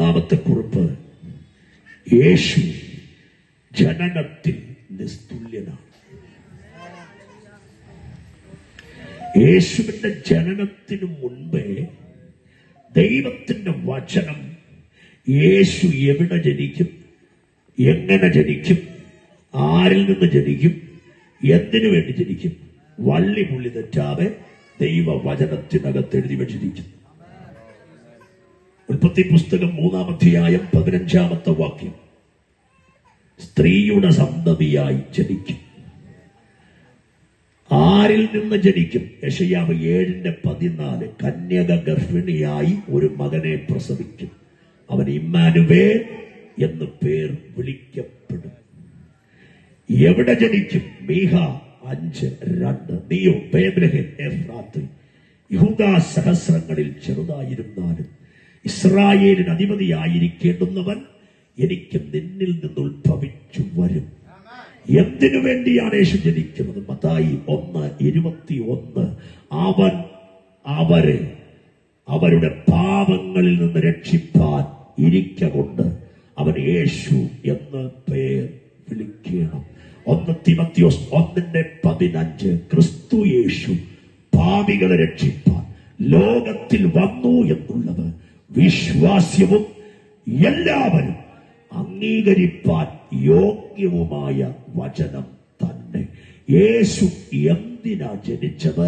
ഒന്നാമത്തെ കുറിപ്പ്, യേശു ജനനത്തിൽ നിസ്തുല്യനാണ്. യേശുവിന്റെ ജനനത്തിനു മുൻപേ ദൈവത്തിന്റെ വചനം യേശു എവിടെ ജനിക്കും, എങ്ങനെ ജനിക്കും, ആരിൽ നിന്ന് ജനിക്കും, എന്തിനു വേണ്ടി ജനിക്കും, വള്ളി പുള്ളി തെറ്റാതെ ദൈവവചനത്തിനകത്ത് എഴുതി വച്ചിരിക്കുന്നു. ഉൽപ്പത്തി പുസ്തകം 3-ാം അധ്യായം 15-ാമത്തെ വാക്യം, സ്ത്രീയുടെ സന്തതിയായി ജനിക്കും. ആരിൽ നിന്ന് ജനിക്കും? യെശയ്യാവ് 7:14, കന്യക ഗർഭിണിയായി ഒരു മകനെ പ്രസവിക്കും, അവൻ ഇമ്മാനുവേൽ എന്ന് പേർ വിളിക്കപ്പെടും. എവിടെ ജനിക്കും? മീഖ 5:2, നീയോ ബേത്ലഹേം എഫ്രാത്തിൽ യഹൂദാ സഹസ്രങ്ങളിൽ ചെറുതായിരുന്നാലും ഇസ്രായേലിന് അധിപതിയായിരിക്കേണ്ടുന്നവൻ എനിക്ക് നിന്നിൽ നിന്ന് ഉത്ഭവിച്ചു വരും. എന്തിനു വേണ്ടിയാണ് യേശു ജനിക്കുന്നത്? മത്തായി 1:21, അവൻ അവരെ അവരുടെ പാപങ്ങളിൽ നിന്ന് രക്ഷിപ്പാൻ ഇരിക്കൊണ്ട് അവൻ യേശു എന്ന് പേർ വിളിക്കണം. 1 തിമോത്തിയോസ് 1:15, ക്രിസ്തു യേശു പാപികളെ രക്ഷിപ്പാൻ ലോകത്തിൽ വന്നു എന്നുള്ളത് വിശ്വാസ്യവും എല്ലാവരും അംഗീകരിപ്പാൻ യോഗ്യവുമായ വചനം തന്നെ. യേശു എന്തിനാ ജനിച്ചത്?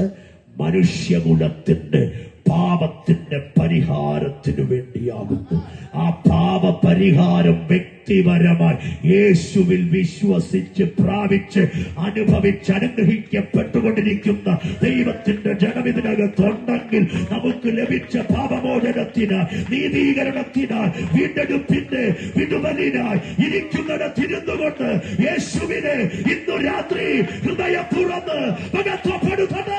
മനുഷ്യകുലത്തിന്റെ പാപത്തിന്റെ പരിഹാരത്തിനു വേണ്ടിയാകുന്നു. ആ പാപ പരിഹാരം വ്യക്തിപരമായി യേശുവിൽ വിശ്വസിച്ച് പ്രാപിച്ച് അനുഭവിച്ച് അനുഗ്രഹിക്കപ്പെട്ടുകൊണ്ടിരിക്കുന്ന ദൈവത്തിന്റെ ജനം ഇതിനകത്തുണ്ടെങ്കിൽ നമുക്ക് ലഭിച്ച പാപമോചനത്തിനായി, നീതീകരണത്തിനായി, വീണ്ടെടുപ്പിന്റെ വിടുതലിനായി ഇരിക്കുന്നിടത്തിരുന്നുകൊണ്ട് യേശുവിനെ ഇന്നു രാത്രി ഹൃദയം തുറന്ന് മഹത്വപ്പെടുത്തണം.